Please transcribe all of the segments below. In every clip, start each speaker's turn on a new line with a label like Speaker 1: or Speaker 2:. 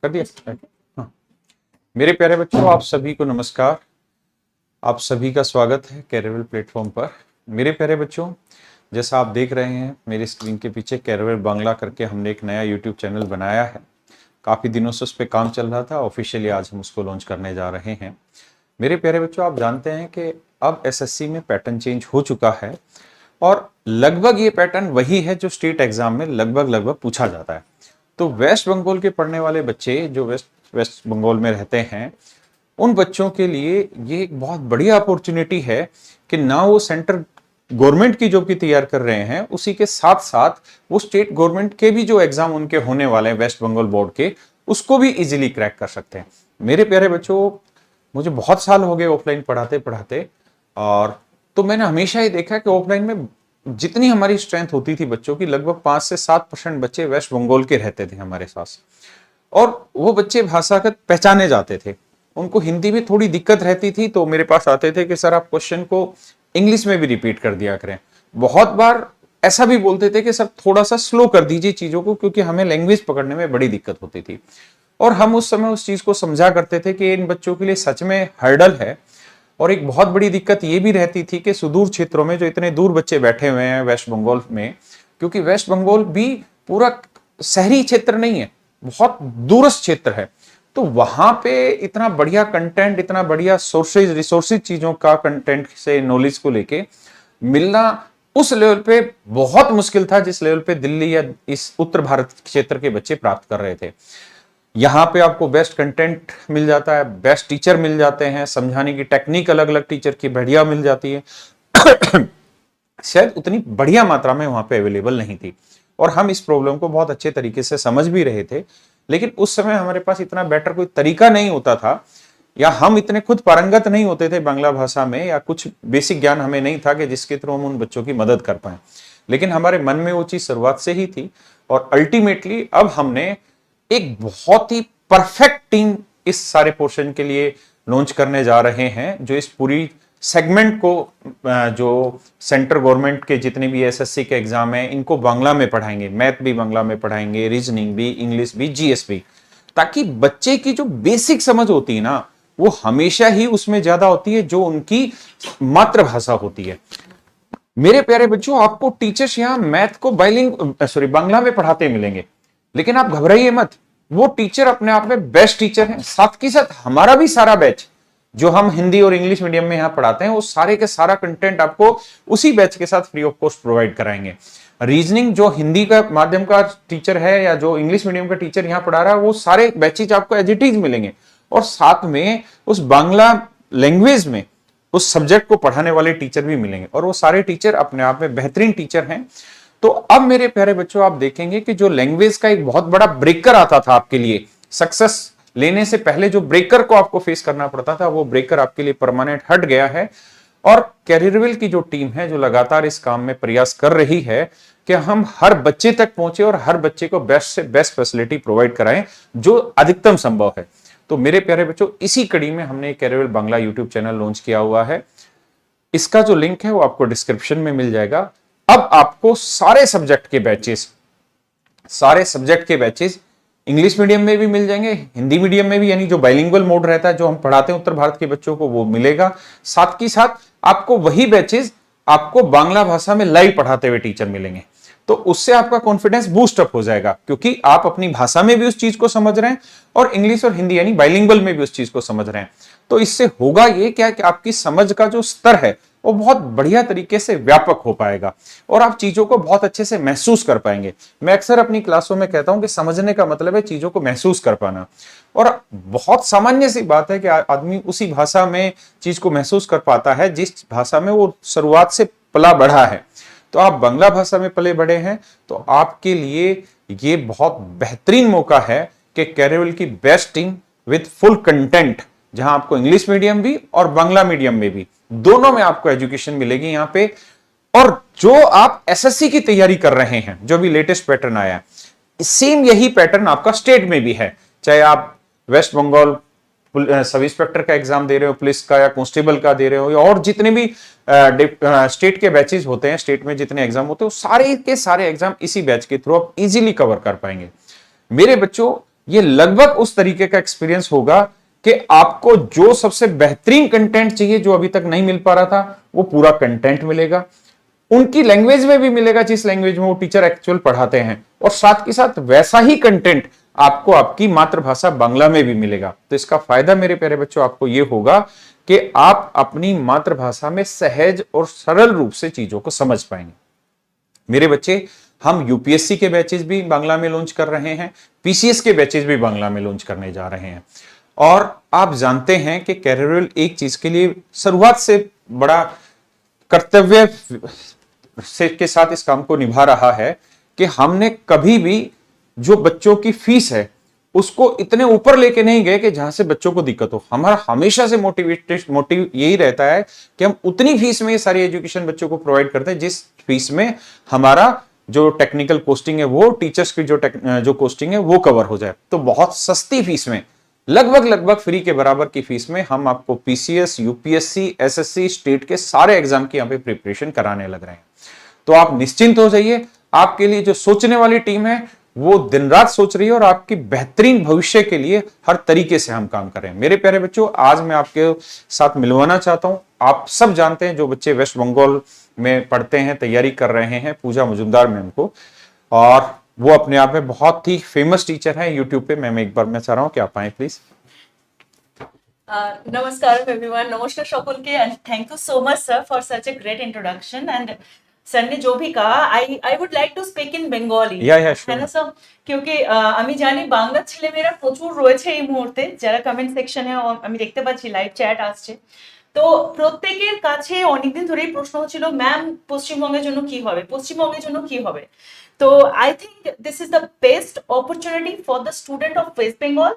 Speaker 1: कर दिया। हाँ। मेरे प्यारे बच्चों, आप सभी को नमस्कार। आप सभी का स्वागत है कैरियर प्लेटफॉर्म पर। मेरे प्यारे बच्चों, जैसा आप देख रहे हैं मेरी स्क्रीन के पीछे कैरियर बांग्ला करके हमने एक नया यूट्यूब चैनल बनाया है। काफ़ी दिनों से उस पर काम चल रहा था, ऑफिशियली आज हम उसको लॉन्च करने जा रहे हैं। मेरे प्यारे बच्चों, आप जानते हैं कि अब एसएससी में पैटर्न चेंज हो चुका है और लगभग ये पैटर्न वही है जो स्टेट एग्जाम में लगभग पूछा जाता है। तो वेस्ट बंगाल के पढ़ने वाले बच्चे जो वेस्ट बंगाल में रहते हैं, उन बच्चों के लिए ये एक बहुत बढ़िया अपॉर्चुनिटी है कि ना वो सेंटर गवर्नमेंट की जॉब की तैयार कर रहे हैं, उसी के साथ साथ वो स्टेट गवर्नमेंट के भी जो एग्जाम उनके होने वाले हैं वेस्ट बंगाल बोर्ड के, उसको भी इजीली क्रैक कर सकते हैं। मेरे प्यारे बच्चों, मुझे बहुत साल हो गए ऑफलाइन पढ़ाते पढ़ाते, और तो मैंने हमेशा ही देखा कि ऑफलाइन में जितनी हमारी स्ट्रेंथ होती थी बच्चों की, लगभग 5 से 7% बच्चे वेस्ट बंगाल के रहते थे हमारे साथ। और वो बच्चे भाषागत पहचाने जाते थे। उनको हिंदी में थोड़ी दिक्कत रहती थी तो मेरे पास आते थे कि सर आप क्वेश्चन को इंग्लिश में भी रिपीट कर दिया करें। बहुत बार ऐसा भी बोलते थे कि सर थोड़ा सा स्लो कर दीजिए चीजों को, क्योंकि हमें लैंग्वेज पकड़ने में बड़ी दिक्कत होती थी। और हम उस समय उस चीज को समझा करते थे कि इन बच्चों के लिए सच में हर्डल है। और एक बहुत बड़ी दिक्कत ये भी रहती थी कि सुदूर क्षेत्रों में जो इतने दूर बच्चे बैठे हुए हैं वेस्ट बंगाल में, क्योंकि वेस्ट बंगाल भी पूरा शहरी क्षेत्र नहीं है, बहुत दूरस्थ क्षेत्र है, तो वहां पे इतना बढ़िया कंटेंट, इतना बढ़िया सोर्सेज रिसोर्सेज चीजों का कंटेंट से नॉलेज को लेके मिलना उस लेवल पे बहुत मुश्किल था जिस लेवल पे दिल्ली या इस उत्तर भारत क्षेत्र के बच्चे प्राप्त कर रहे थे। यहाँ पे आपको बेस्ट कंटेंट मिल जाता है, बेस्ट टीचर मिल जाते हैं, समझाने की टेक्निक अलग अलग टीचर की बढ़िया मिल जाती है। शायद उतनी बढ़िया मात्रा में वहां पे अवेलेबल नहीं थी और हम इस प्रॉब्लम को बहुत अच्छे तरीके से समझ भी रहे थे, लेकिन उस समय हमारे पास इतना बेटर कोई तरीका नहीं होता था, या हम इतने खुद पारंगत नहीं होते थे बांग्ला भाषा में, या कुछ बेसिक ज्ञान हमें नहीं था कि जिसके थ्रू हम उन बच्चों की मदद कर पाए। लेकिन हमारे मन में वो चीज शुरुआत से ही थी और अल्टीमेटली अब हमने एक बहुत ही परफेक्ट टीम इस सारे पोर्शन के लिए लॉन्च करने जा रहे हैं, जो इस पूरी सेगमेंट को, जो सेंट्रल गवर्नमेंट के जितने भी एसएससी के एग्जाम हैं, इनको बांग्ला में पढ़ाएंगे, मैथ भी बांग्ला में पढ़ाएंगे, रीजनिंग भी, इंग्लिश भी, जीएस भी, ताकि बच्चे की जो बेसिक समझ होती है ना, वो हमेशा ही उसमें ज्यादा होती है जो उनकी मातृभाषा होती है। मेरे प्यारे बच्चों, आपको टीचर्स यहाँ मैथ को बांग्ला में पढ़ाते मिलेंगे, लेकिन आप घबराइए मत, वो टीचर अपने आप में बेस्ट टीचर हैं। साथ के साथ हमारा भी सारा बैच जो हम हिंदी और इंग्लिश मीडियम में यहाँ पढ़ाते हैं, वो सारे के सारा कंटेंट आपको उसी बैच के साथ फ्री ऑफ कॉस्ट प्रोवाइड कराएंगे। रीजनिंग जो हिंदी का माध्यम का टीचर है या जो इंग्लिश मीडियम का टीचर यहाँ पढ़ा रहा है, वो सारे बैचेज आपको एज इट इज मिलेंगे, और साथ में उस बांग्ला लैंग्वेज में उस सब्जेक्ट को पढ़ाने वाले टीचर भी मिलेंगे, और वो सारे टीचर अपने आप में बेहतरीन टीचर हैं। तो अब मेरे प्यारे बच्चों, आप देखेंगे कि जो लैंग्वेज का एक बहुत बड़ा ब्रेकर आता था आपके लिए, सक्सेस लेने से पहले जो ब्रेकर को आपको फेस करना पड़ता था, वो ब्रेकर आपके लिए परमानेंट हट गया है। और कैरियरविल की जो टीम है, जो लगातार इस काम में प्रयास कर रही है कि हम हर बच्चे तक पहुंचे और हर बच्चे को बेस्ट से बेस्ट फैसिलिटी प्रोवाइड कराएं जो अधिकतम संभव है। तो मेरे प्यारे बच्चों, इसी कड़ी में हमने कैरियरविल बांग्ला यूट्यूब चैनल लॉन्च किया हुआ है। इसका जो लिंक है वो आपको डिस्क्रिप्शन में मिल जाएगा। अब आपको सारे सब्जेक्ट के बैचेस इंग्लिश मीडियम में भी मिल जाएंगे, हिंदी मीडियम में भी, यानी जो बाइलिंगुअल मोड रहता है जो हम पढ़ाते हैं उत्तर भारत के बच्चों को, वो मिलेगा। साथ ही साथ आपको वही बैचेस आपको बांग्ला भाषा में लाइव पढ़ाते हुए टीचर मिलेंगे। तो उससे आपका कॉन्फिडेंस बूस्ट अप हो जाएगा, क्योंकि आप अपनी भाषा में भी उस चीज को समझ रहे हैं और इंग्लिश और हिंदी यानी बाइलिंगुअल में भी उस चीज को समझ रहे हैं। तो इससे होगा ये क्या कि आपकी समझ का जो स्तर है वो बहुत बढ़िया तरीके से व्यापक हो पाएगा और आप चीजों को बहुत अच्छे से महसूस कर पाएंगे। मैं अक्सर अपनी क्लासों में कहता हूं कि समझने का मतलब है चीजों को महसूस कर पाना, और बहुत सामान्य सी बात है कि आदमी उसी भाषा में चीज को महसूस कर पाता है जिस भाषा में वो शुरुआत से पला बढ़ा है। तो आप बांग्ला भाषा में पले बढ़े हैं तो आपके लिए ये बहुत बेहतरीन मौका है कि कैरियरविल की best team with full content, जहां आपको इंग्लिश मीडियम भी और बांग्ला मीडियम में भी, दोनों में आपको एजुकेशन मिलेगी यहाँ पे। और जो आप एसएससी की तैयारी कर रहे हैं, जो भी लेटेस्ट पैटर्न आया है, सेम यही पैटर्न आपका स्टेट में भी है। चाहे आप वेस्ट बंगाल सब इंस्पेक्टर का एग्जाम दे रहे हो, पुलिस का या कांस्टेबल का दे रहे हो, और जितने भी स्टेट के बैचेस होते हैं, स्टेट में जितने एग्जाम होते हैं, सारे के सारे एग्जाम इसी बैच के थ्रू आप इजीली कवर कर पाएंगे। मेरे बच्चों, ये लगभग उस तरीके का एक्सपीरियंस होगा कि आपको जो सबसे बेहतरीन कंटेंट चाहिए जो अभी तक नहीं मिल पा रहा था, वो पूरा कंटेंट मिलेगा, उनकी लैंग्वेज में भी मिलेगा जिस लैंग्वेज में वो टीचर एक्चुअल पढ़ाते हैं, और साथ के साथ वैसा ही कंटेंट आपको आपकी मातृभाषा बांग्ला में भी मिलेगा। तो इसका फायदा मेरे प्यारे बच्चों आपको ये होगा कि आप अपनी मातृभाषा में सहज और सरल रूप से चीजों को समझ पाएंगे। मेरे बच्चे, हम यूपीएससी के बैचेस भी बांग्ला में लॉन्च कर रहे हैं, पीसीएस के बैचेस भी बांग्ला में लॉन्च करने जा रहे हैं। और आप जानते हैं कि कैरियर एक चीज के लिए शुरुआत से बड़ा कर्तव्य से के साथ इस काम को निभा रहा है कि हमने कभी भी जो बच्चों की फीस है उसको इतने ऊपर लेके नहीं गए कि जहां से बच्चों को दिक्कत हो। हमारा हमेशा से मोटिव यही रहता है कि हम उतनी फीस में ये सारी एजुकेशन बच्चों को प्रोवाइड करते हैं जिस फीस में हमारा जो टेक्निकल कोस्टिंग है, वो टीचर्स की जो कोस्टिंग है वो कवर हो जाए। तो बहुत सस्ती फीस में, लगभग फ्री के बराबर की फीस में हम आपको पीसीएस, यूपीएससी, एसएससी, स्टेट के सारे एग्जाम की यहाँ पे प्रिपरेशन कराने लग रहे हैं। तो आप निश्चिंत हो जाइए, आपके लिए जो सोचने वाली टीम है वो दिन रात सोच रही है और आपकी बेहतरीन भविष्य के लिए हर तरीके से हम काम कर रहे हैं। मेरे प्यारे बच्चों, आज मैं आपके साथ मिलवाना चाहता हूं, आप सब जानते हैं जो बच्चे वेस्ट बंगाल में पढ़ते हैं, तैयारी कर रहे हैं, पूजा मुजुमदार मैम को, और वो अपने आप में बहुत ही फेमस टीचर है यूट्यूब पे। मैम एक बार मैं चाह रहा हूँ कि आप आए प्लीज।
Speaker 2: नमस्कार एवरीवन, नमस्कार সকলকে, and thank you so much sir for such a great introduction. And sir ने जो भी कहा, I would like to speak in Bengali, है ना सर? क्योंकि আমি জানি বাংলা ছেলেমেয়েরা প্রচুর রয়েছে এই মুহূর্তে, যারা কমেন্ট সেকশনে আমি দেখতে পাচ্ছি লাইভ চ্যাট আসছে। তো প্রত্যেকের কাছে অনেকদিন ধরেই প্রশ্ন হচ্ছিল, ম্যাম পশ্চিমবঙ্গের জন্য কি হবে, পশ্চিমবঙ্গের জন্য কি হবে। তো I think this is the best opportunity for the student of West Bengal,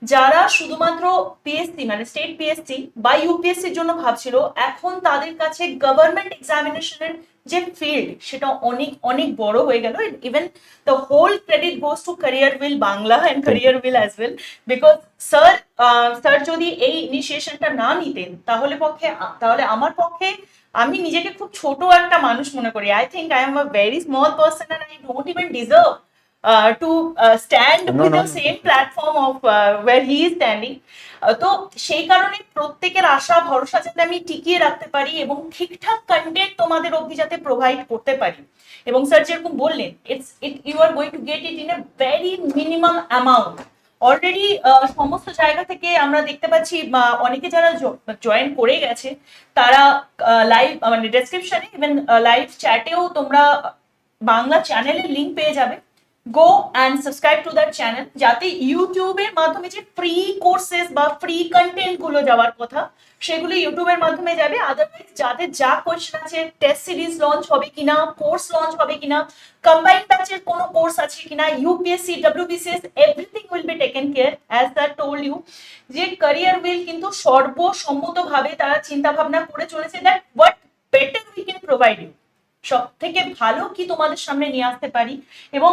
Speaker 2: যারা শুধুমাত্র পিএসসি মানে স্টেট পিএসসি বা ইউপিএসসির জন্য ভাবছিল, এখন তাদের কাছে গভর্নমেন্ট এক্সামিনেশনের যে ফিল্ড সেটা অনেক অনেক বড় হয়ে গেল। Even the whole credit goes to career will Bangla and career will as well, because sir যদি এই ইনিশিয়েশনটা না নিতেন তাহলে আমার পক্ষে, আমি নিজেকে খুব ছোট একটা মানুষ মনে করি। I think I am a very small person and I don't even deserve to stand with the same platform of where he is standing. তো সেই কারণে প্রত্যেকের আশা ভরসা যাতে আমি টিকিয়ে রাখতে পারি এবং ঠিকঠাক কন্টেন্ট তোমাদের অবধি যাতে প্রোভাইড করতে পারি। এবং স্যার যেরকম বললেন, you are going to get it in a very minimum amount. Already সমস্ত জায়গা থেকে আমরা দেখতে পাচ্ছি, অনেকে যারা জয়েন করে গেছে তারা লাইভ মানে ডেসক্রিপশনে, ইভেন লাইভ চ্যাটেও তোমরা বাংলা চ্যানেলের লিঙ্ক পেয়ে যাবে। Go and subscribe to that channel, যাতে ইউটিউবের মাধ্যমে যে ফ্রি কোর্সেস বা ফ্রি কন্টেন্ট গুলো যাওয়ার কথা সেগুলো ইউটিউবের মাধ্যমে যাবে। আদারওয়াইজ যাদের যা কোয়েশ্চেন আছে, টেস্ট সিরিজ লঞ্চ হবে কিনা, কোর্স লঞ্চ হবে কিনা, কম্বাইন্ড ব্যাচের কোনো কোর্স আছে কিনা, UPSC, WBCS, everything will be taken care as that told you. যে ক্যারিয়ার উইল কিন্তু সর্বসম্মতভাবে তারা চিন্তা ভাবনা করে চলেছে that what better we can provide you, সব থেকে ভালো কি তোমাদের সামনে নিয়ে আসতে পারি। এবং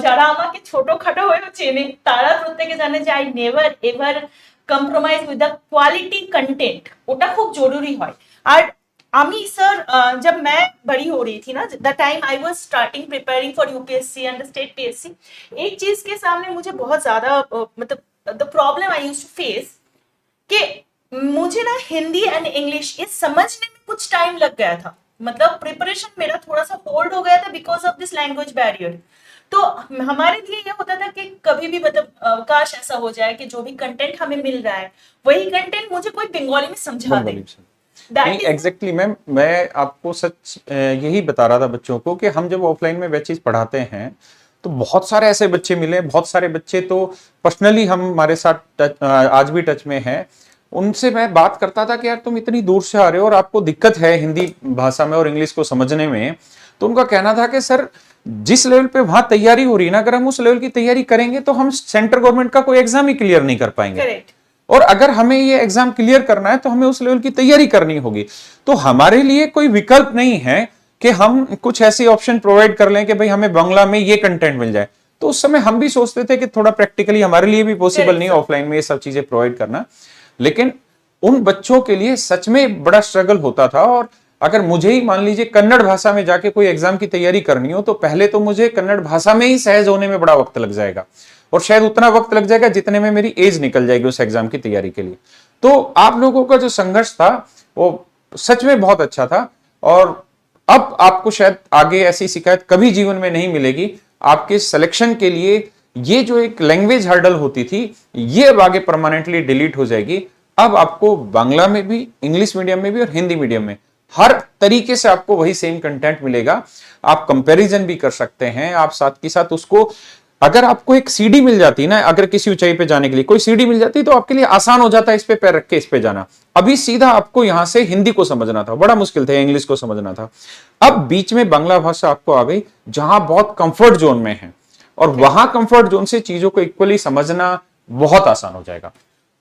Speaker 2: যারা আমাকে ছোটখাটো হয়েও চেনে তারা প্রত্যেকে জানে যে I never ever compromise with the quality content, ওটা খুব জরুরি হয়। আর আমি স্যার जब मैं बड़ी हो रही थी ना, the time I was starting preparing for UPSC and state PSC, एक चीज के सामने मुझे बहुत ज्यादा मतलब the problem I used to face कि मुझे ना हिंदी एंड इंग्लिश ये समझने में कुछ टाइम लग गया था। मतलब प्रिपरेशन मेरा थोड़ा सा होल्ड हो गया था because of this language barrier. तो हमारे लिए ये होता था कि कभी भी मतलब काश ऐसा हो जाए कि जो भी कंटेंट हमें मिल रहा है वही कंटेंट मुझे कोई बंगाली में समझा दे।
Speaker 1: नहीं एग्जैक्टली मैम, मैं आपको सच यही बता रहा था बच्चों को कि हम जब ऑफलाइन में बैचेस पढ़ाते हैं तो बहुत सारे ऐसे बच्चे मिले, बहुत सारे बच्चे तो पर्सनली हमारे साथ आज भी टच में हैं। उनसे मैं बात करता था कि यार तुम इतनी दूर से आ रहे हो और आपको दिक्कत है हिंदी भाषा में और इंग्लिश को समझने में, तो उनका कहना था कि सर जिस लेवल पे वहां तैयारी हो रही है ना, अगर हम उस लेवल की तैयारी करेंगे तो हम सेंट्रल गवर्नमेंट का कोई एग्जाम ही क्लियर नहीं कर पाएंगे।
Speaker 2: Correct.
Speaker 1: और अगर हमें ये एग्जाम क्लियर करना है तो हमें उस लेवल की तैयारी करनी होगी। तो हमारे लिए कोई विकल्प नहीं है कि हम कुछ ऐसी ऑप्शन प्रोवाइड कर लें कि भाई हमें बांग्ला में ये कंटेंट मिल जाए। तो उस समय हम भी सोचते थे कि थोड़ा प्रैक्टिकली हमारे लिए भी पॉसिबल नहीं ऑफलाइन में ये सब चीजें प्रोवाइड करना, लेकिन उन बच्चों के लिए सच में बड़ा स्ट्रगल होता था। और अगर मुझे ही मान लीजिए कन्नड़ भाषा में जाके कोई एग्जाम की तैयारी करनी हो तो पहले तो मुझे कन्नड़ भाषा में ही सहज होने में बड़ा वक्त लग जाएगा, और शायद उतना वक्त लग जाएगा जितने में मेरी एज निकल जाएगी उस एग्जाम की तैयारी के लिए। तो आप लोगों का जो संघर्ष था वो सच में बहुत अच्छा था, और अब आपको शायद आगे ऐसी शिकायत कभी जीवन में नहीं मिलेगी। आपके सिलेक्शन के लिए ये जो एक लैंग्वेज हर्डल होती थी, ये अब आगे परमानेंटली डिलीट हो जाएगी। अब आपको बांग्ला में भी, इंग्लिश मीडियम में भी और हिंदी मीडियम में हर तरीके से आपको वही सेम कंटेंट मिलेगा। आप कंपैरिजन भी कर सकते हैं, आप साथ के साथ उसको, अगर आपको एक सीडी मिल जाती ना, अगर किसी ऊंचाई पे जाने के लिए कोई सीडी मिल जाती तो आपके लिए आसान हो जाता है इस पे पैर रख के इस पे जाना। अभी सीधा आपको यहां से हिंदी को समझना था, बड़ा मुश्किल था, इंग्लिश को समझना था। अब बीच में बांग्ला भाषा आपको आ गई जहां बहुत कंफर्ट जोन में है, और वहां कंफर्ट जोन से चीजों को इक्वली समझना बहुत आसान हो जाएगा।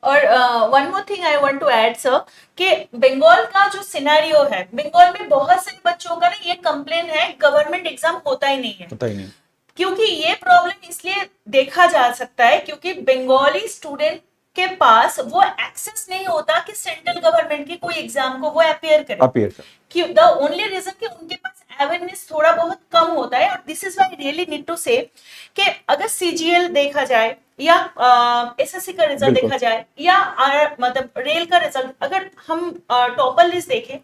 Speaker 2: और one more thing I want to add sir, कि बंगाल का जो सिनेरियो है, बंगाल में बहुत सारे बच्चों का ना ये कंप्लेन है, गवर्नमेंट एग्जाम होता ही नहीं है। क्योंकि ये प्रॉब्लम इसलिए देखा जा सकता है क्योंकि बंगाली स्टूडेंट के पास वो एक्सेस नहीं होता कि सेंट्रल गवर्नमेंट की कोई एग्जाम को वो अपियर करे। द ओनली रीजन कि उनके पास अवेयरनेस थोड़ा बहुत कम होता है। और this is why really need to say कि अगर सीजीएल देखा जाए या एसएससी का रिजल्ट देखा जाए या मतलब रेल का रिजल्ट, अगर हम टॉपर लिस्ट देखें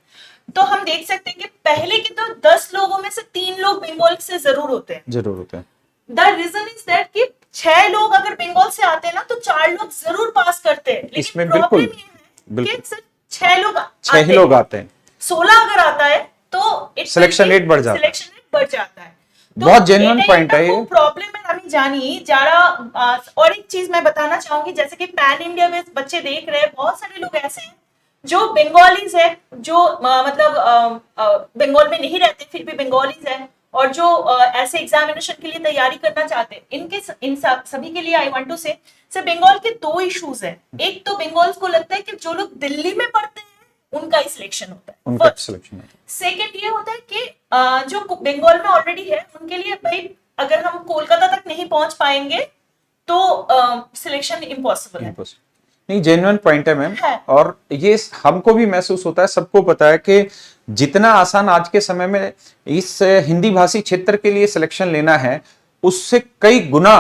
Speaker 2: तो हम देख सकते हैं कि पहले के तो 10 लोगों में से 3 लोग बंगाल से जरूर होते हैं। द रीजन इज दैट कि 6 लोग अगर बंगाल से आते हैं ना तो 4 लोग जरूर पास करते हैं।
Speaker 1: इसमें बिल्कुल
Speaker 2: कि सिर्फ 6
Speaker 1: लोग आते हैं।
Speaker 2: 16 अगर आता है तो
Speaker 1: सिलेक्शन रेट बढ़
Speaker 2: जाता है। तो
Speaker 1: बहुत जेन्युइन पॉइंट है ये।
Speaker 2: प्रॉब्लम है আমি জানি যারা। और एक चीज मैं बताना चाहूंगी, जैसे कि पैन इंडिया में बच्चे देख रहे हैं, बहुत सारे लोग ऐसे हैं जो बंगालीज है, जो मतलब बंगाल में नहीं रहते फिर भी बंगालीज है, और जो ऐसे एग्जामिनेशन के लिए तैयारी करना चाहते हैं। इन सभी के लिए आई वांट टू से सर, बंगाल के 2 इश्यूज है। एक तो बंगाल को लगता है कि जो लोग दिल्ली में पढ़ते हैं उनका ही सिलेक्शन होता है। सेकेंड ये होता है कि जो बंगाल में ऑलरेडी है उनके लिए भाई अगर हम कोलकाता तक नहीं पहुंच पाएंगे तो सिलेक्शन इम्पॉसिबल है।
Speaker 1: नहीं, जेन्युइन पॉइंट है मैम, और ये हमको भी महसूस होता है, सबको पता है कि जितना आसान आज के समय में इस हिंदी भाषी क्षेत्र के लिए सिलेक्शन लेना है, उससे कई गुना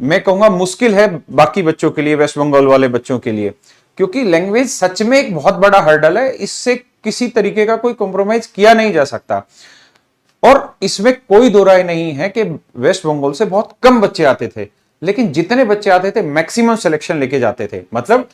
Speaker 1: मैं कहूंगा मुश्किल है बाकी बच्चों के लिए, वेस्ट बंगाल वाले बच्चों के लिए, क्योंकि लैंग्वेज सच में एक बहुत बड़ा हर्डल है। इससे किसी तरीके का कोई कॉम्प्रोमाइज किया नहीं जा सकता, और इसमें कोई दो राय नहीं है कि वेस्ट बंगाल से बहुत कम बच्चे आते थे, लेकिन जितने बच्चे आते थे मैक्सिमम सिलेक्शन लेके जाते थे। मतलब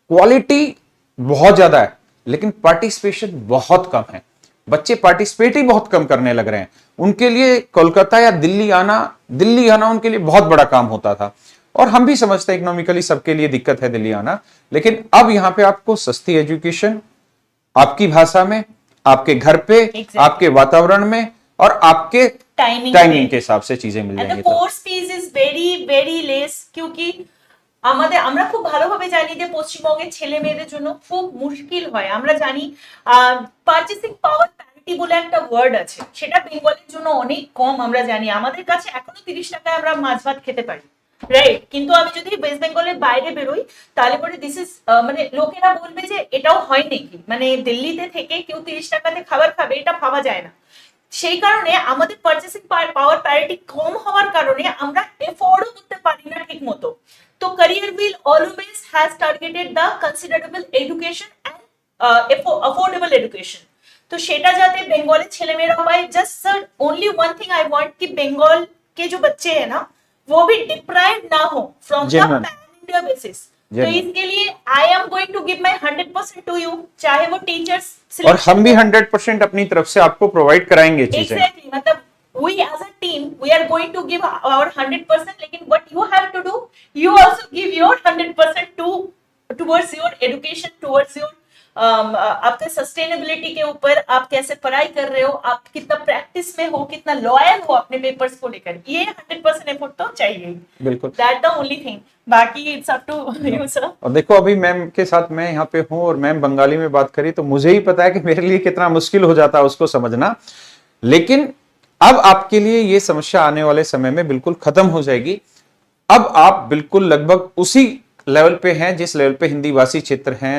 Speaker 1: क्वालिटी बहुत ज्यादा है लेकिन पार्टिसिपेशन बहुत कम है। बच्चे पार्टिसिपेट ही बहुत कम करने लग रहे हैं। उनके लिए कोलकाता या दिल्ली आना उनके लिए बहुत बड़ा काम होता था, और हम भी समझते हैं इकोनॉमिकली सबके लिए दिक्कत है दिल्ली आना, लेकिन अब यहां पे आपको सस्ती एजुकेशन आपकी भाषा में, आपके घर पे, आपके वातावरण में और आपके टाइमिंग के हिसाब से चीजें मिल जाएंगी।
Speaker 2: Course fees is very less, क्योंकि আমরা খুব ভালোভাবে জানি যে পশ্চিমবঙ্গের ছেলে মেয়েদের জন্য খুব মুশকিল হয়। আমরা জানি পারচেসিং পাওয়ার প্যারিটি বলে একটা ওয়ার্ড আছে, সেটা বেঙ্গলের জন্য অনেক কম। আমরা জানি আমাদের কাছে এখনো 30 টাকায় আমরা মাছ ভাত খেতে পারি, রাইট? কিন্তু আমি যদি ওয়েস্ট বেঙ্গলের বাইরে বেরোই তাহলে পরে দিস ইজ মানে লোকেরা বলবে যে এটাও হয় নাকি, মানে দিল্লিতে থেকে কেউ 30 টাকাতে খাবার খাবে, এটা ভাবা যায় না। সেই কারণে আমাদের পারচেসিং পাওয়ার প্যারিটি কম হওয়ার কারণে আমরা এফোর্ডও করতে পারি না ঠিক মতো। তো career wheel always has targeted the considerable education and affordable education। तो সেটা যাতে বেঙ্গলের ছেলেমেয়েরা পায়। Just sir only one thing I want कि बंगाल के जो बच्चे हैं ना वो भी डिप्राइव्ड ना हो from the pan India basis. तो इसके लिए I am going to give my 100% to you, चाहे वो टीचर्स,
Speaker 1: और हम भी 100% अपनी तरफ से आपको प्रोवाइड कराएंगे चीजें।
Speaker 2: एग्जैक्टली, मतलब we as a team we are going to give our 100%, लेकिन what you have to do, you also give your 100% towards your education, towards your आपके सस्टेनेबिलिटी के ऊपर, आप कैसे पढ़ाई कर रहे हो, आप कितना प्रैक्टिस में हो, कितना लॉयल हो अपने पेपर्स को लेकर, ये 100% एफर्ट तो चाहिए।
Speaker 1: बिल्कुल,
Speaker 2: दैट द ओनली थिंग, बाकी it's up to you sir.
Speaker 1: और देखो अभी मैम के साथ मैं यहाँ पे हूँ और मैम बंगाली में बात करी तो मुझे ही पता है कि मेरे लिए कितना मुश्किल हो जाता है उसको समझना, लेकिन अब आपके लिए ये समस्या आने वाले समय में बिल्कुल खत्म हो जाएगी। अब आप बिल्कुल लगभग उसी लेवल पे हैं जिस लेवल पे हिंदी भाषी क्षेत्र हैं,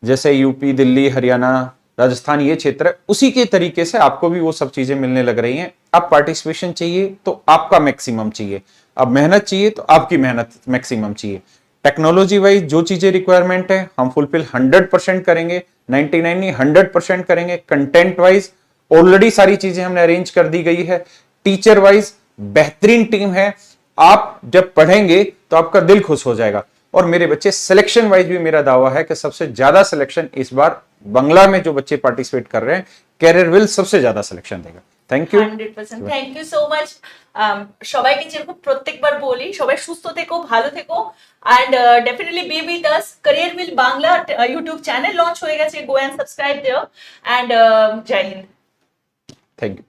Speaker 1: जैसे यूपी, दिल्ली, हरियाणा, राजस्थान, ये क्षेत्र है, उसी के तरीके से आपको भी वो सब चीजें मिलने लग रही हैं। अब पार्टिसिपेशन चाहिए तो आपका मैक्सिमम चाहिए। अब मेहनत चाहिए तो आपकी मेहनत मैक्सिमम चाहिए। टेक्नोलॉजी वाइज जो चीजें रिक्वायरमेंट है हम फुलफिल 100% करेंगे, 99 नहीं 100% करेंगे। कंटेंट वाइज ऑलरेडी सारी चीजें हमने अरेंज कर दी गई है। टीचर वाइज बेहतरीन टीम है, आप जब पढ़ेंगे तो आपका दिल खुश हो जाएगा। और मेरे बच्चे सिलेक्शन वाइज भी मेरा दावा है कि सबसे ज्यादा सिलेक्शन इस बार बांग्ला में जो बच्चे पार्टिसिपेट कर रहे हैं कैरियरविल सबसे ज्यादा सिलेक्शन देगा। Thank you
Speaker 2: 100% thank you so much. সবাইকে যেরকম প্রত্যেকবার বলি, সবাই সুস্থ থেকো, ভালো থেকো, and definitely be with us. Career will Bangla YouTube channel launch হয়ে গেছে, go and subscribe there, and Jai Hind.
Speaker 1: Thank you.